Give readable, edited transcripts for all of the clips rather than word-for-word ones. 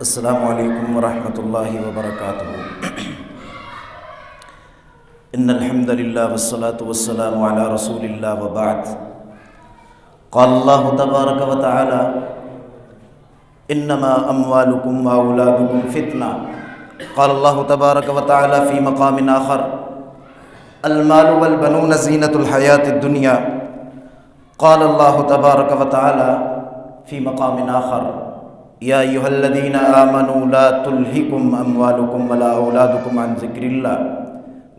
السلام علیکم ورحمۃ اللہ وبرکاتہ۔ ان الحمد للہ والصلاة والسلام علی رسول اللہ وبعد۔ قال اللہ تبارک و تعالی انما اموالکم واولادکم فتنہ۔ قال اللہ تبارک و تعالی فی مقام آخر المال والبنون زینۃ الحیاۃ الدنیا۔ قال اللہ تبارک و تعالی فی مقام آخر یا ایھا الذین آمنوا لا تلہکم اموالکم ولا اولادکم عن ذکر اللہ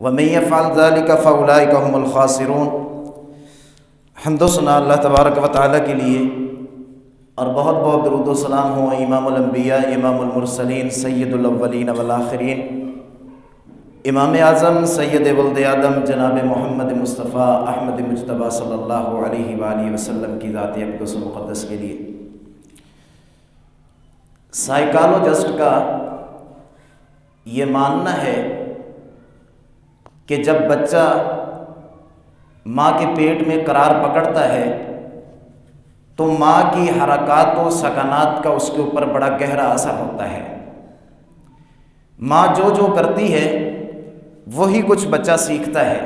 ومن یفعل ذلک فاولئک هم الخاسرون۔ حمد و ثنا اللہ تبارک و تعالیٰ کے لیے، اور بہت بہت درود و سلام ہو امام الانبیاء امام المرسلین سید الاولین والآخرین امام اعظم سید ولد آدم جناب محمد مصطفیٰ احمد مجتبیٰ صلی اللہ علیہ وآلہ وسلم کی ذات اقدس و مقدس کے لیے۔ سائیکالوجسٹ کا یہ ماننا ہے کہ جب بچہ ماں کے پیٹ میں قرار پکڑتا ہے تو ماں کی حرکات و سکنات کا اس کے اوپر بڑا گہرا اثر ہوتا ہے۔ ماں جو جو کرتی ہے وہی کچھ بچہ سیکھتا ہے۔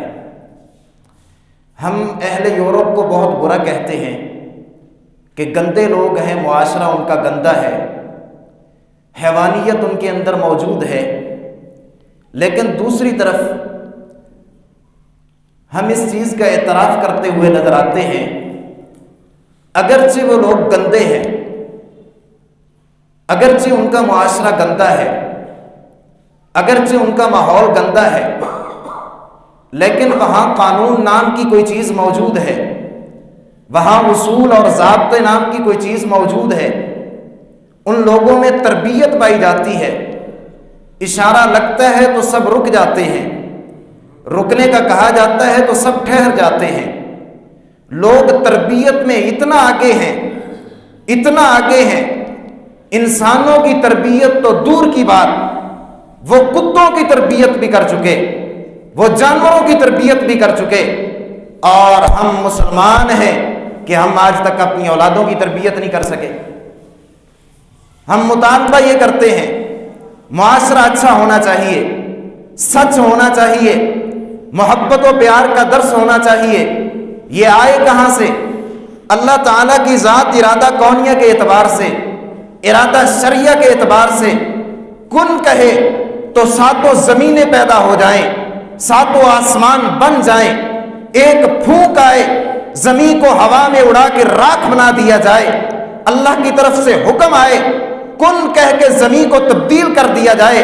ہم اہل یورپ کو بہت برا کہتے ہیں کہ گندے لوگ ہیں، معاشرہ ان کا گندا ہے، حیوانیت ان کے اندر موجود ہے، لیکن دوسری طرف ہم اس چیز کا اعتراف کرتے ہوئے نظر آتے ہیں اگرچہ وہ لوگ گندے ہیں، اگرچہ ان کا معاشرہ گندا ہے، اگرچہ ان کا ماحول گندا ہے، لیکن وہاں قانون نام کی کوئی چیز موجود ہے، وہاں اصول اور ضابطے نام کی کوئی چیز موجود ہے۔ ان لوگوں میں تربیت پائی جاتی ہے، اشارہ لگتا ہے تو سب رک جاتے ہیں، رکنے کا کہا جاتا ہے تو سب ٹھہر جاتے ہیں۔ لوگ تربیت میں اتنا آگے ہیں، اتنا آگے ہیں، انسانوں کی تربیت تو دور کی بات، وہ کتوں کی تربیت بھی کر چکے، وہ جانوروں کی تربیت بھی کر چکے، اور ہم مسلمان ہیں کہ ہم آج تک اپنی اولادوں کی تربیت نہیں کر سکے۔ ہم مطالبہ یہ کرتے ہیں معاشرہ اچھا ہونا چاہیے، سچ ہونا چاہیے، محبت و پیار کا درس ہونا چاہیے۔ یہ آئے کہاں سے؟ اللہ تعالیٰ کی ذات ارادہ کونیہ کے اعتبار سے، ارادہ شرعیہ کے اعتبار سے کن کہے تو ساتوں زمینیں پیدا ہو جائیں، ساتوں آسمان بن جائیں، ایک پھونک آئے زمین کو ہوا میں اڑا کے راکھ بنا دیا جائے، اللہ کی طرف سے حکم آئے کن کہہ کے زمین کو تبدیل کر دیا جائے،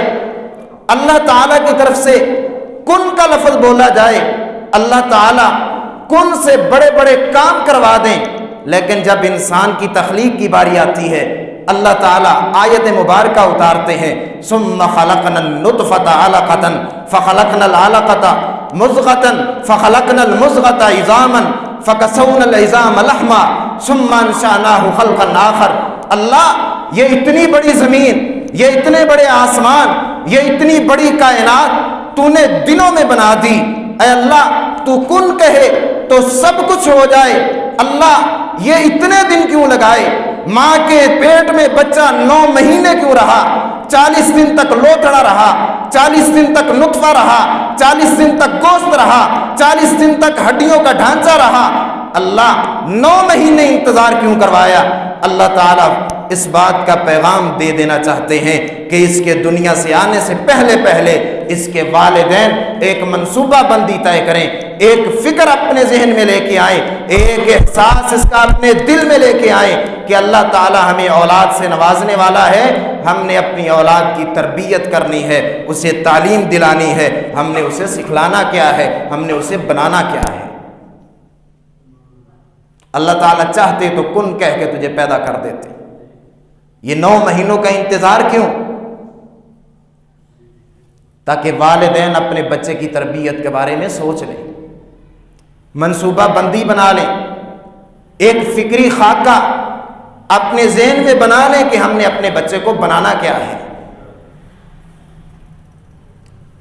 اللہ تعالیٰ کی طرف سے کن کا لفظ بولا جائے، اللہ تعالیٰ کن سے بڑے بڑے کام کروا دیں، لیکن جب انسان کی تخلیق کی باری آتی ہے اللہ تعالیٰ آیت مبارکہ اتارتے ہیں ثم خلقنا النطفة علقة فخلقنا العلقة مضغة فخلقنا المضغة عظاما فكسونا العظام لحما ثم انشأناه خلقا آخر۔ اللہ یہ اتنی بڑی زمین، یہ اتنے بڑے آسمان، یہ اتنی بڑی کائنات تو نے دنوں میں بنا دی، اے اللہ تو کن کہے تو سب کچھ ہو جائے، اللہ یہ اتنے دن کیوں لگائے؟ ماں کے پیٹ میں بچہ 9 مہینے کیوں رہا؟ 40 دن تک لوتھڑا رہا، 40 دن تک نطفہ رہا، 40 دن تک گوشت رہا، 40 دن تک ہڈیوں کا ڈھانچہ رہا، اللہ 9 مہینے انتظار کیوں کروایا؟ اللہ تعالیٰ اس بات کا پیغام دے دینا چاہتے ہیں کہ اس کے دنیا سے آنے سے پہلے پہلے اس کے والدین ایک منصوبہ بندی طے کریں، ایک فکر اپنے ذہن میں لے کے آئیں، ایک احساس اس کا اپنے دل میں لے کے آئیں کہ اللہ تعالیٰ ہمیں اولاد سے نوازنے والا ہے، ہم نے اپنی اولاد کی تربیت کرنی ہے، اسے تعلیم دلانی ہے، ہم نے اسے سکھلانا کیا ہے، ہم نے اسے بنانا کیا ہے۔ اللہ تعالیٰ چاہتے تو کن کہہ کے تجھے پیدا کر دیتے، یہ 9 مہینوں کا انتظار کیوں؟ تاکہ والدین اپنے بچے کی تربیت کے بارے میں سوچ لیں، منصوبہ بندی بنا لیں، ایک فکری خاکہ اپنے ذہن میں بنا لیں کہ ہم نے اپنے بچے کو بنانا کیا ہے۔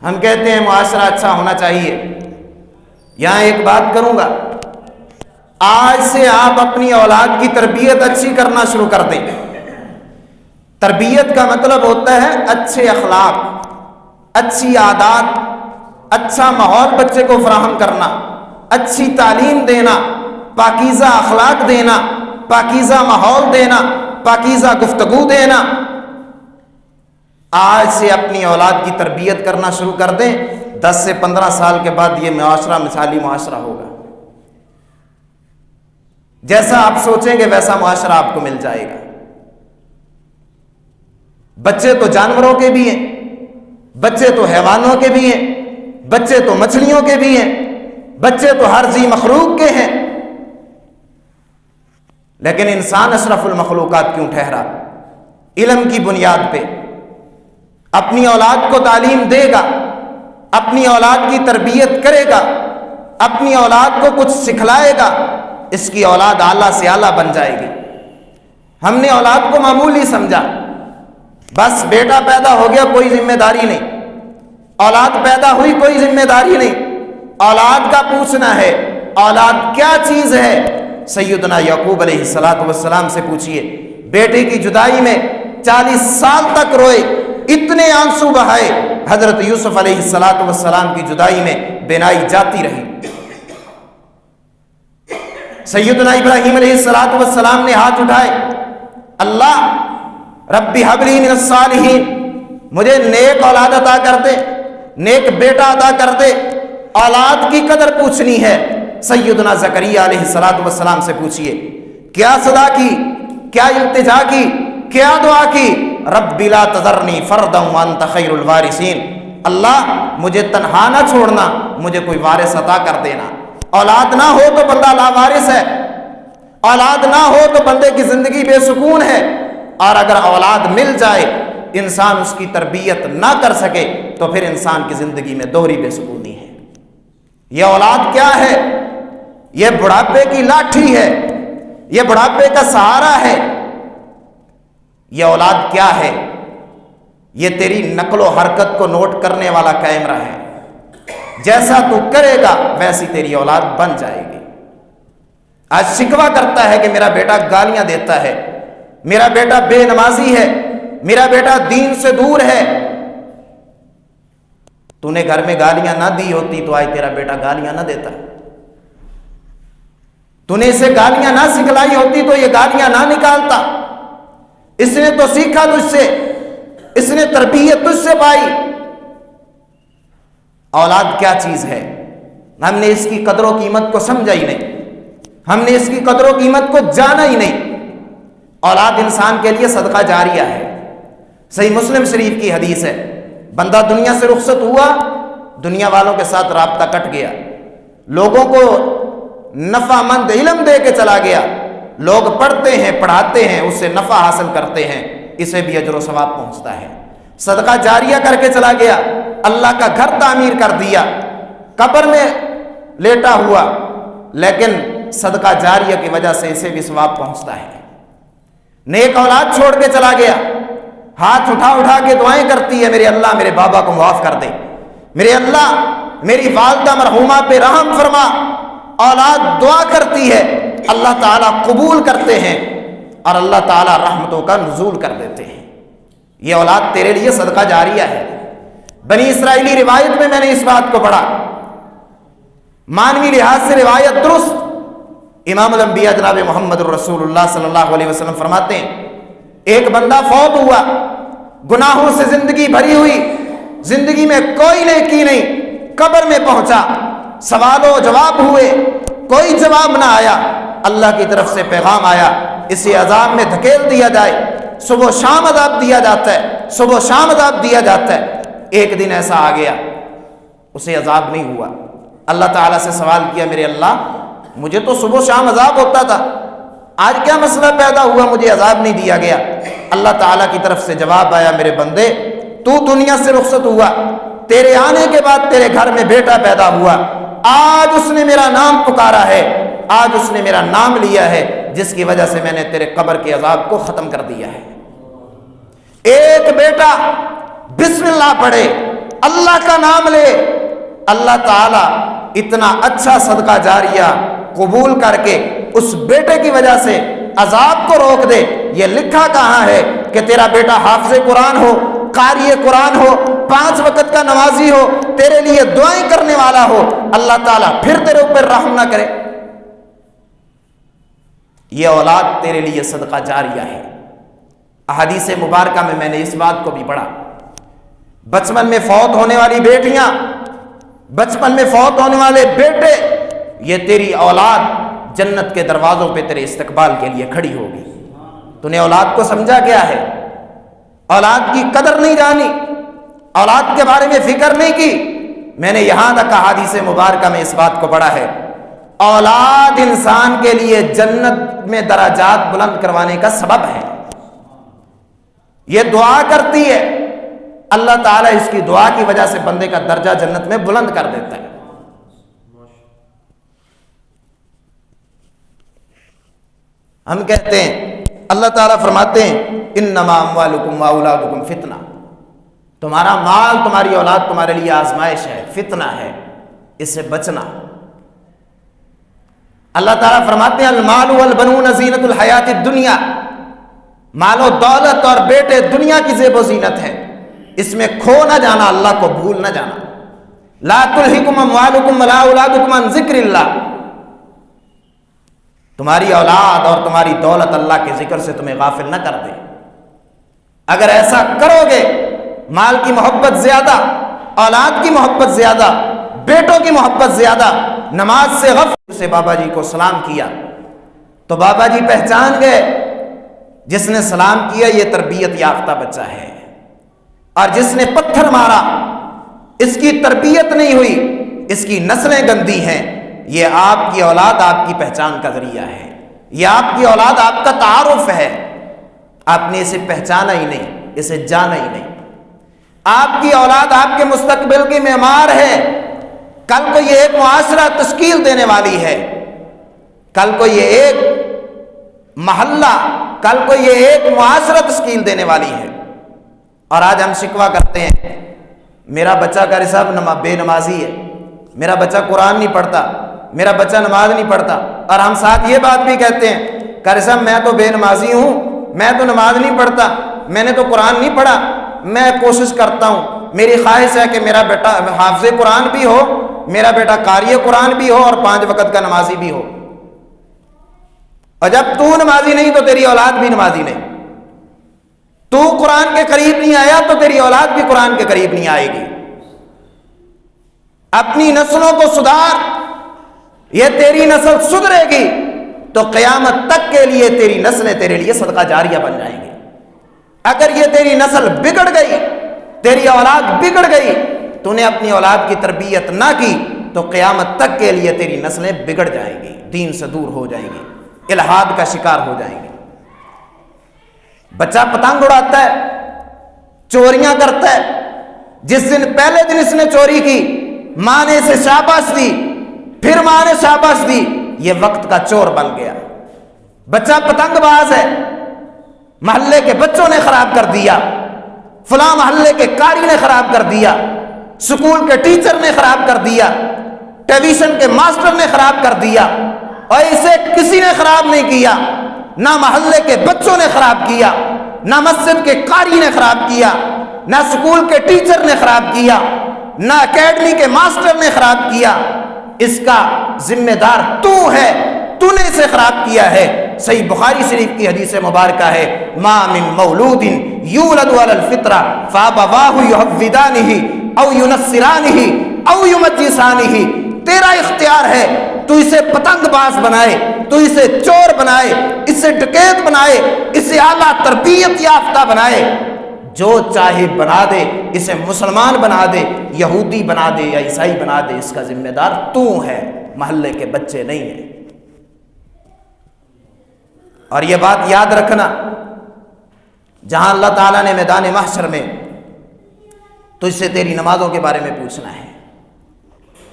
ہم کہتے ہیں معاشرہ اچھا ہونا چاہیے، یہاں ایک بات کروں گا، آج سے آپ اپنی اولاد کی تربیت اچھی کرنا شروع کر دیں، تربیت کا مطلب ہوتا ہے اچھے اخلاق، اچھی عادات، اچھا ماحول بچے کو فراہم کرنا، اچھی تعلیم دینا، پاکیزہ اخلاق دینا، پاکیزہ ماحول دینا، پاکیزہ گفتگو دینا۔ آج سے اپنی اولاد کی تربیت کرنا شروع کر دیں، 10 سے 15 سال کے بعد یہ معاشرہ مثالی معاشرہ ہوگا۔ جیسا آپ سوچیں گے ویسا معاشرہ آپ کو مل جائے گا۔ بچے تو جانوروں کے بھی ہیں، بچے تو حیوانوں کے بھی ہیں، بچے تو مچھلیوں کے بھی ہیں، بچے تو ہر ذی مخلوق کے ہیں، لیکن انسان اشرف المخلوقات کیوں ٹھہرا؟ علم کی بنیاد پہ اپنی اولاد کو تعلیم دے گا، اپنی اولاد کی تربیت کرے گا، اپنی اولاد کو کچھ سکھلائے گا، اس کی اولاد اعلیٰ سے اعلیٰ بن جائے گی۔ ہم نے اولاد کو معمولی سمجھا، بس بیٹا پیدا ہو گیا کوئی ذمہ داری نہیں، اولاد پیدا ہوئی کوئی ذمہ داری نہیں۔ اولاد کا پوچھنا ہے اولاد کیا چیز ہے؟ سیدنا یعقوب علیہ السلام سے پوچھئے، بیٹے کی جدائی میں 40 سال تک روئے، اتنے آنسو بہائے، حضرت یوسف علیہ السلام کی جدائی میں بینائی جاتی رہی۔ سیدنا ابراہیم علیہ السلام نے ہاتھ اٹھائے، اللہ ربی حب لی من الصالحین، مجھے نیک اولاد عطا کر دے، نیک بیٹا عطا کر دے۔ اولاد کی قدر پوچھنی ہے۔ سیدنا زکریہ علیہ السلام سے پوچھئے، کیا صدا کی، کیا التجا کی، کیا دعا کی؟ رب لا تذرنی فردا وانت خیر الوارثین، اللہ مجھے تنہا نہ چھوڑنا، مجھے کوئی وارث عطا کر دینا۔ اولاد نہ ہو تو بندہ لاوارث ہے، اولاد نہ ہو تو بندے کی زندگی بے سکون ہے، اور اگر اولاد مل جائے انسان اس کی تربیت نہ کر سکے تو پھر انسان کی زندگی میں دوہری بے سکونی ہے۔ یہ اولاد کیا ہے؟ یہ بڑھاپے کی لاٹھی ہے، یہ بڑھاپے کا سہارا ہے۔ یہ اولاد کیا ہے؟ یہ تیری نقل و حرکت کو نوٹ کرنے والا کیمرہ ہے، جیسا تو کرے گا ویسی تیری اولاد بن جائے گی۔ آج شکوہ کرتا ہے کہ میرا بیٹا گالیاں دیتا ہے، میرا بیٹا بے نمازی ہے، میرا بیٹا دین سے دور ہے۔ تو نے گھر میں گالیاں نہ دی ہوتی تو آج تیرا بیٹا گالیاں نہ دیتا، تو نے اسے گالیاں نہ سکھلائی ہوتی تو یہ گالیاں نہ نکالتا۔ اس نے تو سیکھا تجھ سے، اس نے تربیت تجھ سے پائی۔ اولاد کیا چیز ہے؟ ہم نے اس کی قدر و قیمت کو سمجھا ہی نہیں، ہم نے اس کی قدر و قیمت کو جانا ہی نہیں۔ اولاد انسان کے لیے صدقہ جاریہ ہے۔ صحیح مسلم شریف کی حدیث ہے، بندہ دنیا سے رخصت ہوا، دنیا والوں کے ساتھ رابطہ کٹ گیا، لوگوں کو نفع مند علم دے کے چلا گیا، لوگ پڑھتے ہیں پڑھاتے ہیں، اس سے نفع حاصل کرتے ہیں، اسے بھی اجر و ثواب پہنچتا ہے۔ صدقہ جاریہ کر کے چلا گیا، اللہ کا گھر تعمیر کر دیا، قبر میں لیٹا ہوا، لیکن صدقہ جاریہ کی وجہ سے اسے بھی ثواب پہنچتا ہے۔ نیک اولاد چھوڑ کے چلا گیا، ہاتھ اٹھا اٹھا کے دعائیں کرتی ہے، میرے اللہ میرے بابا کو معاف کر دے، میرے اللہ میری والدہ مرحومہ پہ رحم فرما۔ اولاد دعا کرتی ہے، اللہ تعالیٰ قبول کرتے ہیں اور اللہ تعالیٰ رحمتوں کا نزول کر دیتے ہیں۔ یہ اولاد تیرے لیے صدقہ جاریہ ہے۔ بنی اسرائیلی روایت میں نے اس بات کو پڑھا، مانوی لحاظ سے روایت درست، امام الانبیاء جناب محمد الرسول اللہ صلی اللہ علیہ وسلم فرماتے ہیں، ایک بندہ فوت ہوا، گناہوں سے زندگی بھری ہوئی، زندگی میں کوئی نیکی نہیں، قبر میں پہنچا، سوال و جواب ہوئے، کوئی جواب نہ آیا، اللہ کی طرف سے پیغام آیا، اسے عذاب میں دھکیل دیا جائے، صبح و شام عذاب دیا جاتا ہے، صبح و شام عذاب دیا جاتا ہے۔ ایک دن ایسا آ گیا اسے عذاب نہیں ہوا، اللہ تعالیٰ سے سوال کیا، میرے اللہ مجھے تو صبح و شام عذاب ہوتا تھا، آج کیا مسئلہ پیدا ہوا مجھے عذاب نہیں دیا گیا؟ اللہ تعالیٰ کی طرف سے جواب آیا، میرے بندے تو دنیا سے رخصت ہوا، تیرے آنے کے بعد تیرے گھر میں بیٹا پیدا ہوا، آج اس نے میرا نام پکارا ہے، آج اس نے میرا نام لیا ہے، جس کی وجہ سے میں نے تیرے قبر کے عذاب کو ختم کر دیا ہے۔ ایک بیٹا بسم اللہ پڑھے، اللہ کا نام لے، اللہ تعالیٰ اتنا اچھا صدقہ جاریہ قبول کر کے اس بیٹے کی وجہ سے عذاب کو روک دے۔ یہ لکھا کہاں ہے کہ تیرا بیٹا حافظ قرآن ہو، قاری قرآن ہو، 5 وقت کا نمازی ہو، تیرے لیے دعائیں کرنے والا ہو، اللہ تعالیٰ پھر تیرے اوپر رحم نہ کرے؟ یہ اولاد تیرے لیے صدقہ جاریہ ہے۔ احادیث مبارکہ میں نے اس بات کو بھی پڑھا، بچپن میں فوت ہونے والی بیٹیاں، بچپن میں فوت ہونے والے بیٹے، یہ تیری اولاد جنت کے دروازوں پہ تیرے استقبال کے لیے کھڑی ہوگی۔ تو نے اولاد کو سمجھا کیا ہے؟ اولاد کی قدر نہیں جانی، اولاد کے بارے میں فکر نہیں کی۔ میں نے یہاں تک احادیث مبارکہ میں اس بات کو پڑھا ہے، اولاد انسان کے لیے جنت میں درجات بلند کروانے کا سبب ہے۔ یہ دعا کرتی ہے، اللہ تعالیٰ اس کی دعا کی وجہ سے بندے کا درجہ جنت میں بلند کر دیتا ہے۔ ہم کہتے ہیں، اللہ تعالیٰ فرماتے ہیں انما اموالکم واولادکم فتنہ، تمہارا مال، تمہاری اولاد تمہارے لیے آزمائش ہے، فتنہ ہے، اس سے بچنا۔ اللہ تعالیٰ فرماتے ہیں المال والبنون زینت الحیات الدنیا، مال و دولت اور بیٹے دنیا کی زیب و زینت ہے، اس میں کھو نہ جانا، اللہ کو بھول نہ جانا۔ لا تلہکم اموالکم ولا اولادکم عن ذکر اللہ، تمہاری اولاد اور تمہاری دولت اللہ کے ذکر سے تمہیں غافل نہ کر دے۔ اگر ایسا کرو گے، مال کی محبت زیادہ، اولاد کی محبت زیادہ، بیٹوں کی محبت زیادہ، نماز سے غفلت سے بابا جی کو سلام کیا تو بابا جی پہچان گئے جس نے سلام کیا یہ تربیت یافتہ بچہ ہے، اور جس نے پتھر مارا اس کی تربیت نہیں ہوئی، اس کی نسلیں گندی ہیں۔ یہ آپ کی اولاد آپ کی پہچان کا ذریعہ ہے، یہ آپ کی اولاد آپ کا تعارف ہے۔ آپ نے اسے پہچانا ہی نہیں، اسے جانا ہی نہیں۔ آپ کی اولاد آپ کے مستقبل کی معمار ہے، کل کو یہ ایک معاشرہ تشکیل دینے والی ہے، کل کو یہ ایک محلہ، کل کو یہ ایک معاشرہ تشکیل دینے والی ہے۔ اور آج ہم شکوہ کرتے ہیں میرا بچہ قاری صاحب بے نمازی ہے، میرا بچہ قرآن نہیں پڑھتا، میرا بچہ نماز نہیں پڑھتا، اور ہم ساتھ یہ بات بھی کہتے ہیں قاری صاحب میں تو بے نمازی ہوں، میں تو نماز نہیں پڑھتا، میں نے تو قرآن نہیں پڑھا، میں کوشش کرتا ہوں، میری خواہش ہے کہ میرا بیٹا حافظ قرآن بھی ہو، میرا بیٹا قاری قرآن بھی ہو، اور 5 وقت کا نمازی بھی ہو۔ اور جب تو نمازی نہیں تو تیری اولاد بھی نمازی نہیں، تو قرآن کے قریب نہیں آیا تو تیری اولاد بھی قرآن کے قریب نہیں آئے گی۔ اپنی نسلوں کو سدھار، یہ تیری نسل سدھرے گی تو قیامت تک کے لیے تیری نسلیں تیرے لیے صدقہ جاریہ بن جائیں گی۔ اگر یہ تیری نسل بگڑ گئی، تیری اولاد بگڑ گئی، تو نے اپنی اولاد کی تربیت نہ کی تو قیامت تک کے لیے تیری نسلیں بگڑ جائیں گی، دین سے دور ہو جائیں گی، الحاد کا شکار ہو جائیں گے۔ بچہ پتنگ اڑاتا ہے، چوریاں کرتا ہے، جس دن پہلے دن اس نے چوری کی ماں نے اسے شاباش دی، پھر ماں نے شاباش دی، یہ وقت کا چور بن گیا۔ بچہ پتنگ باز ہے، محلے کے بچوں نے خراب کر دیا، فلاں محلے کے قاری نے خراب کر دیا، سکول کے ٹیچر نے خراب کر دیا، ٹیوشن کے ماسٹر نے خراب کر دیا، اور اسے کسی نے خراب نہیں کیا، نہ محلے کے بچوں نے خراب کیا، نہ مسجد کے قاری نے خراب کیا، نہ سکول کے ٹیچر نے خراب کیا، نہ اکیڈمی کے ماسٹر نے خراب کیا۔ اس کا ذمہ دار تو ہے، تو نے اسے خراب کیا ہے۔ صحیح بخاری شریف کی حدیث مبارکہ ہے ما من مولود یولد علی الفطرہ فابواہ یحودانہ او ینصرانہ او یمجسانہ، تیرا اختیار ہے، تو اسے پتنگ باز بنائے، تو اسے چور بنائے، اسے ڈکیت بنائے، اسے اعلیٰ تربیت یافتہ بنائے، جو چاہے بنا دے، اسے مسلمان بنا دے، یہودی بنا دے یا عیسائی بنا دے، اس کا ذمہ دار تو ہے، محلے کے بچے نہیں ہیں۔ اور یہ بات یاد رکھنا، جہاں اللہ تعالیٰ نے میدان محشر میں تو اس سے تیری نمازوں کے بارے میں پوچھنا ہے،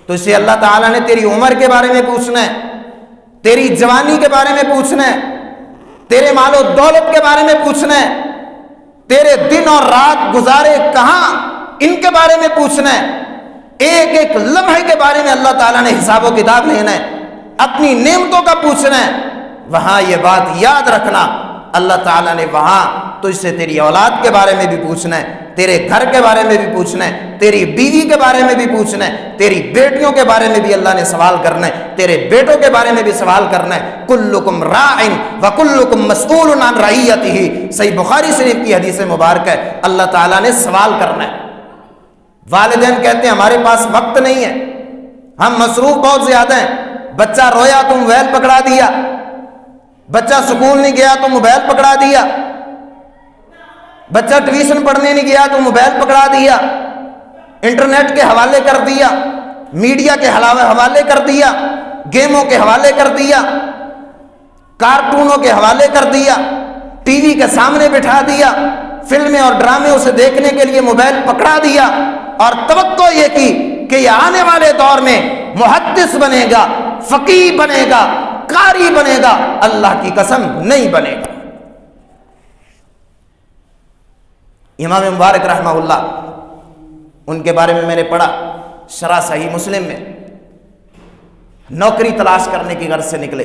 تو اس سے اللہ تعالیٰ نے تیری عمر کے بارے میں پوچھنا ہے، تیری جوانی کے بارے میں پوچھنا ہے، تیرے مال و دولت کے بارے میں پوچھنا ہے، تیرے دن اور رات گزارے کہاں ان کے بارے میں پوچھنا ہے، ایک ایک لمحے کے بارے میں اللہ تعالیٰ نے حساب و کتاب لینا ہے، اپنی نعمتوں کا پوچھنا ہے۔ وہاں یہ بات یاد رکھنا، اللہ تعالیٰ نے وہاں تجھ سے تیری اولاد کے بارے میں بھی پوچھنا ہے، تیرے گھر کے بارے میں بھی پوچھنا ہے، تیری بیوی کے بارے میں بھی پوچھنا ہے، تیری بیٹیوں کے بارے میں بھی اللہ نے سوال کرنا ہے، تیرے بیٹوں کے بارے میں بھی سوال کرنا ہے۔ کلکم راعٍ وکلکم مسئول عن رعیتہ، صحیح بخاری شریف کی حدیث مبارک ہے، اللہ تعالیٰ نے سوال کرنا ہے۔ والدین کہتے ہیں ہمارے پاس وقت نہیں ہے، ہم مصروف بہت زیادہ ہیں، بچہ رویا تو موبائل پکڑا دیا، بچہ سکول نہیں گیا تو موبائل پکڑا دیا، بچہ ٹیوشن پڑھنے نہیں گیا تو موبائل پکڑا دیا، انٹرنیٹ کے حوالے کر دیا، میڈیا کے حوالے کر دیا، گیموں کے حوالے کر دیا، کارٹونوں کے حوالے کر دیا، ٹی وی کے سامنے بٹھا دیا، فلمیں اور ڈرامے اسے دیکھنے کے لیے موبائل پکڑا دیا، اور توقع یہ کی کہ یہ آنے والے دور میں محدث بنے گا، فقیہ بنے گا، قاری بنے گا۔ اللہ کی قسم نہیں بنے گا۔ امام مبارک رحمہ اللہ، ان کے بارے میں نے پڑھا شرح صحیح مسلم میں، نوکری تلاش کرنے کی غرض سے نکلے،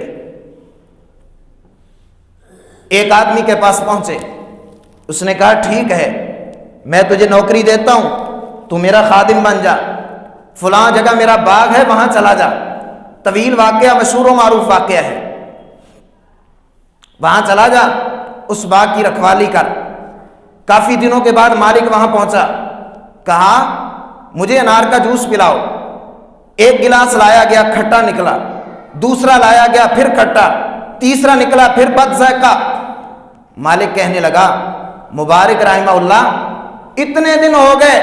ایک آدمی کے پاس پہنچے، اس نے کہا ٹھیک ہے میں تجھے نوکری دیتا ہوں، تو میرا خادم بن جا، فلاں جگہ میرا باغ ہے وہاں چلا جا، طویل واقعہ، مشہور و معروف واقعہ ہے، وہاں چلا جا، اس باغ کی رکھوالی کر۔ کافی دنوں کے بعد مالک وہاں پہنچا، کہا مجھے انار کا جوس پلاؤ، ایک گلاس لایا گیا کھٹا نکلا، دوسرا لایا گیا پھر کھٹا، تیسرا نکلا پھر بد ذائقہ۔ مالک کہنے لگا مبارک رحمہ اللہ اتنے دن ہو گئے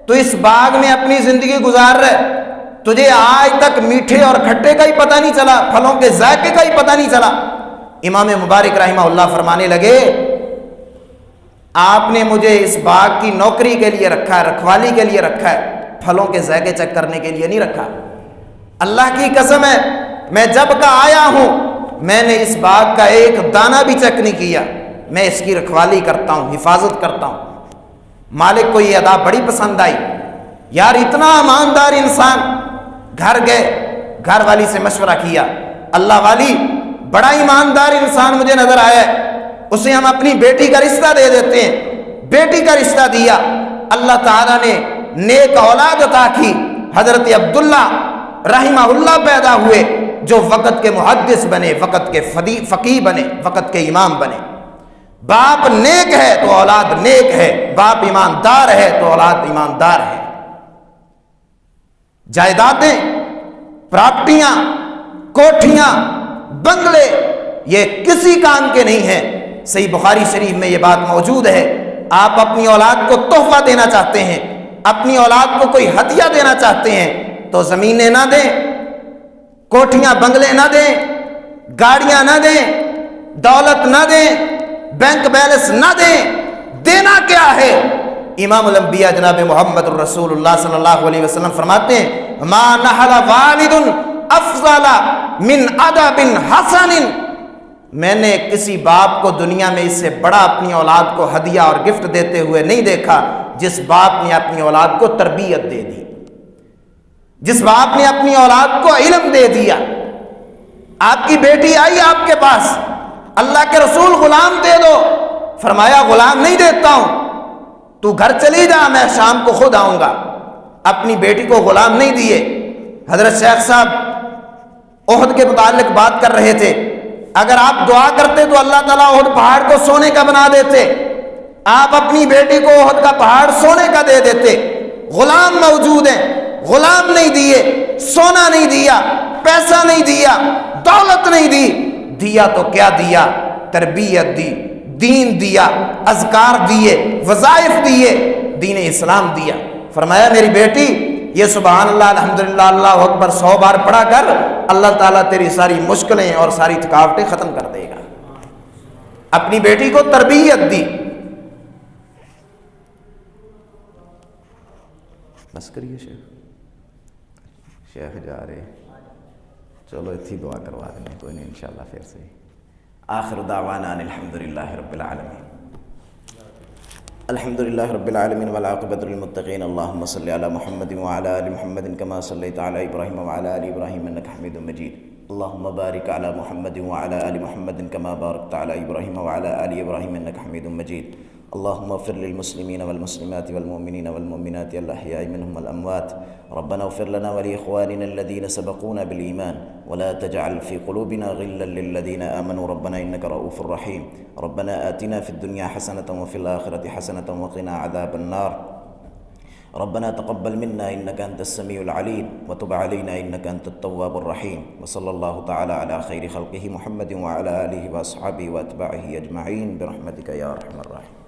تو اس باغ میں اپنی زندگی گزار رہے، تجھے آج تک میٹھے اور کھٹے کا ہی پتہ نہیں چلا، پھلوں کے ذائقے کا ہی پتہ نہیں چلا۔ امام مبارک رحمہ اللہ فرمانے لگے آپ نے مجھے اس باغ کی نوکری کے لیے رکھا ہے، رکھوالی کے لیے رکھا ہے، پھلوں کے ذائقے چیک کرنے کے لیے نہیں رکھا۔ اللہ کی قسم ہے میں جب کا آیا ہوں میں نے اس باغ کا ایک دانہ بھی چیک نہیں کیا، میں اس کی رکھوالی کرتا ہوں، حفاظت کرتا ہوں۔ مالک کو یہ ادا بڑی پسند آئی، یار اتنا ایماندار انسان۔ گھر گئے، گھر والی سے مشورہ کیا، اللہ والی بڑا ایماندار انسان مجھے نظر آیا ہے، اسے ہم اپنی بیٹی کا رشتہ دے دیتے ہیں۔ بیٹی کا رشتہ دیا، اللہ تعالیٰ نے نیک اولاد عطا کی، حضرت عبداللہ رحمہ اللہ پیدا ہوئے جو وقت کے محدث بنے، وقت کے فقیہ بنے، وقت کے امام بنے۔ باپ نیک ہے تو اولاد نیک ہے، باپ ایماندار ہے تو اولاد ایماندار ہے۔ جائیدادیں، پراپرٹیاں، کوٹھیاں، بنگلے یہ کسی کام کے نہیں ہیں۔ صحیح بخاری شریف میں یہ بات موجود ہے، آپ اپنی اولاد کو تحفہ دینا چاہتے ہیں، اپنی اولاد کو کوئی ہدیہ دینا چاہتے ہیں تو زمینیں نہ دیں، کوٹھیاں بنگلے نہ دیں، گاڑیاں نہ دیں، دولت نہ دیں، بینک بیلنس نہ دیں، دینا کیا ہے؟ امام الانبیاء جناب محمد الرسول اللہ صلی اللہ علیہ وسلم فرماتے ہیں ما نحل والد افضل من ادب حسن، میں نے کسی باپ کو دنیا میں اس سے بڑا اپنی اولاد کو ہدیہ اور گفٹ دیتے ہوئے نہیں دیکھا جس باپ نے اپنی اولاد کو تربیت دے دی، جس باپ نے اپنی اولاد کو علم دے دیا۔ آپ کی بیٹی آئی آپ کے پاس، اللہ کے رسول غلام دے دو، فرمایا غلام نہیں دیتا ہوں، تو گھر چلی جا میں شام کو خود آؤں گا۔ اپنی بیٹی کو غلام نہیں دیے۔ حضرت شیخ صاحب احد کے متعلق بات کر رہے تھے، اگر آپ دعا کرتے تو اللہ تعالیٰ احد پہاڑ کو سونے کا بنا دیتے، آپ اپنی بیٹی کو احد کا پہاڑ سونے کا دے دیتے۔ غلام موجود ہیں، غلام نہیں دیے، سونا نہیں دیا، پیسہ نہیں دیا، دولت نہیں دی، دیا تو کیا دیا؟ تربیت دی، دین دیا، اذکار دیے، وظائف دیے، دین اسلام دیا۔ فرمایا میری بیٹی یہ سبحان اللہ الحمدللہ اللہ اکبر 100 بار پڑھا کر، اللہ تعالیٰ تیری ساری مشکلیں اور ساری تھکاوٹیں ختم کر دے گا۔ اپنی بیٹی کو تربیت دی۔ بس کریے شیخ جا رہے، چلو اتھی دعا کروا دیں، کوئی نہیں انشاءاللہ پھر سے۔ آخر دعوانا ان الحمدللہ رب العالمین، الحمدللہ رب العالمین والعاقبۃ للمتقین، اللہم صلی علی محمد وعلی آل محمد کما صلیت علی ابراہیم وعلی آل ابراہیم انک حمید مجید۔ اللهم بارك على محمد وعلى آل محمد كما باركت على إبراهيم وعلى آل إبراهيم إنك حميد مجيد. اللهم اغفر للمسلمين والمسلمات والمؤمنين والمؤمنات الأحياء منهم والأموات. ربنا اغفر لنا ولإخواننا الذين سبقونا بالإيمان ولا تجعل في قلوبنا غلا للذين آمنوا ربنا إنك رؤوف رحيم. ربنا آتنا في الدنيا حسنة وفي الآخرة حسنة وقنا عذاب النار. ربنا تقبل منا إنك أنت السميع العليم وتب علينا إنك أنت التواب الرحيم. وصلى الله تعالى على خير خلقه محمد وعلى آله وأصحابه وأتباعه أجمعين برحمتك يا أرحم الراحمين.